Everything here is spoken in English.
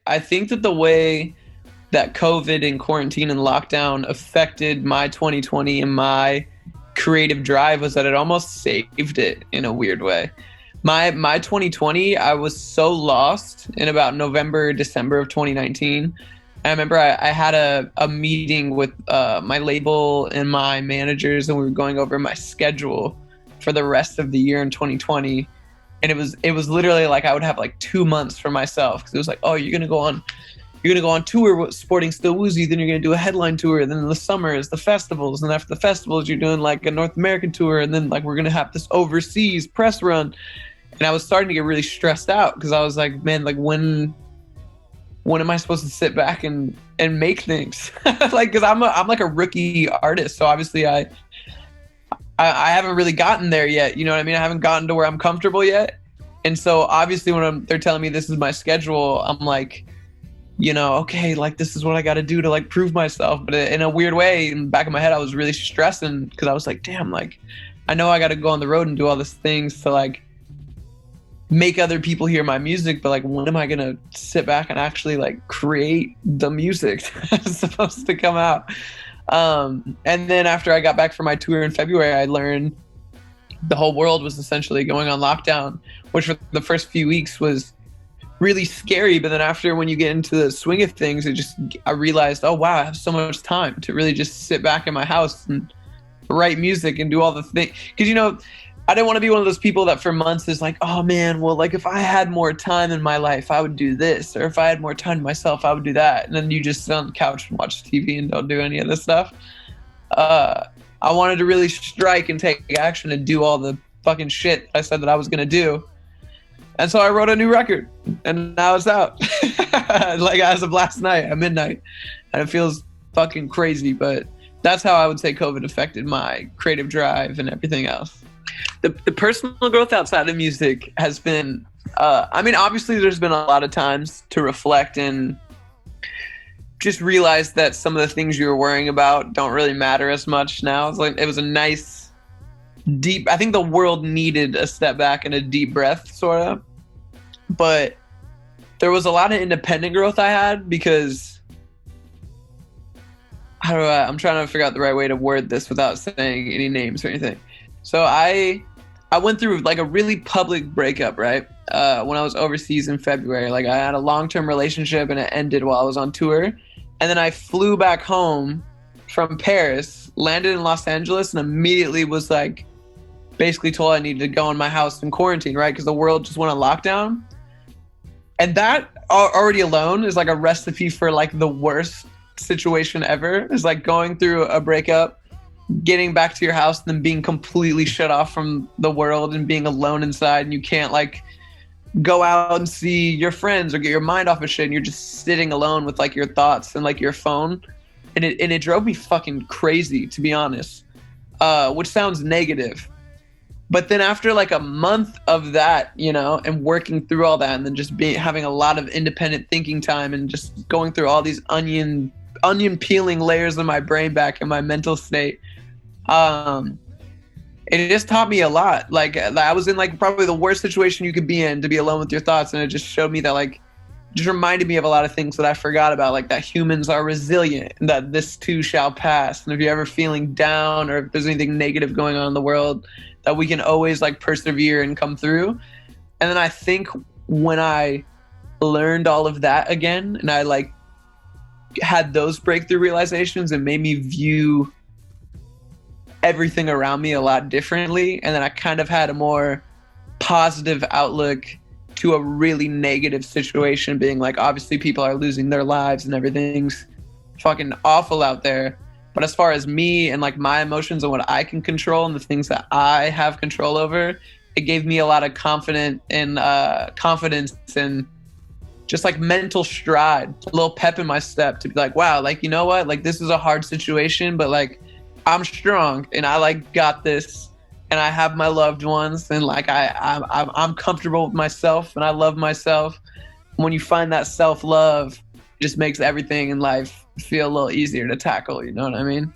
I think that the way that COVID and quarantine and lockdown affected my 2020 and my creative drive was that it almost saved it in a weird way. My 2020, I was so lost in about November, December of 2019. I remember I had a meeting with my label and my managers, and we were going over my schedule for the rest of the year in 2020. And it was literally like I would have like 2 months for myself, because it was like, oh, you're gonna go on tour with sporting Still Woozy, then you're gonna do a headline tour, then in the summer is the festivals, and after the festivals you're doing like a North American tour, and then like we're gonna have this overseas press run. And I was starting to get really stressed out, because I was like, man, like when am I supposed to sit back and make things? Like, because I'm like a rookie artist, so obviously I haven't really gotten there yet, you know what I mean? I haven't gotten to where I'm comfortable yet. And so obviously when they're telling me this is my schedule, I'm like, you know, okay, like this is what I got to do to like prove myself. But in a weird way, in the back of my head, I was really stressing, because I was like, damn, like I know I got to go on the road and do all these things to like make other people hear my music, but like when am I gonna sit back and actually like create the music that's supposed to come out? And then after I got back from my tour in February, I learned the whole world was essentially going on lockdown, which for the first few weeks was really scary. But then after, when you get into the swing of things, I realized, oh wow, I have so much time to really just sit back in my house and write music and do all the things. Because, you know, I didn't want to be one of those people that for months is like, oh man, well, like if I had more time in my life, I would do this. Or if I had more time to myself, I would do that. And then you just sit on the couch and watch TV and don't do any of this stuff. I wanted to really strike and take action and do all the fucking shit I said that I was going to do. And so I wrote a new record, and now it's out. Like as of last night at midnight. And it feels fucking crazy, but that's how I would say COVID affected my creative drive and everything else. The personal growth outside of music has been, I mean, obviously there's been a lot of times to reflect and just realize that some of the things you were worrying about don't really matter as much now. It's like, it was a nice, deep, I think the world needed a step back and a deep breath, sort of. But there was a lot of independent growth I had, because I'm trying to figure out the right way to word this without saying any names or anything. So I went through like a really public breakup, right? When I was overseas in February. Like I had a long-term relationship and it ended while I was on tour. And then I flew back home from Paris, landed in Los Angeles, and immediately was like basically told I needed to go in my house in quarantine, right? Because the world just went on lockdown. And that already alone is like a recipe for like the worst situation ever. It's like going through a breakup, getting back to your house, and then being completely shut off from the world and being alone inside, and you can't like go out and see your friends or get your mind off of shit, and you're just sitting alone with like your thoughts and like your phone. And it drove me fucking crazy, to be honest, which sounds negative. But then after like a month of that, you know, and working through all that, and then just having a lot of independent thinking time and just going through all these onion peeling layers of my brain back in my mental state, it just taught me a lot. Like I was in like probably the worst situation you could be in, to be alone with your thoughts, and it just showed me that like, just reminded me of a lot of things that I forgot about, like that humans are resilient and that this too shall pass. And if you're ever feeling down, or if there's anything negative going on in the world, that we can always like persevere and come through. And then I think when I learned all of that again, and I like had those breakthrough realizations, it made me view everything around me a lot differently. And then I kind of had a more positive outlook to a really negative situation, being like, obviously people are losing their lives and everything's fucking awful out there. But as far as me and like my emotions and what I can control and the things that I have control over, it gave me a lot of confidence and just like mental stride, a little pep in my step to be like, wow, like, you know what, like this is a hard situation, but like I'm strong and I like got this, and I have my loved ones, and like I'm comfortable with myself and I love myself. When you find that self-love, it just makes everything in life feel a little easier to tackle, you know what I mean?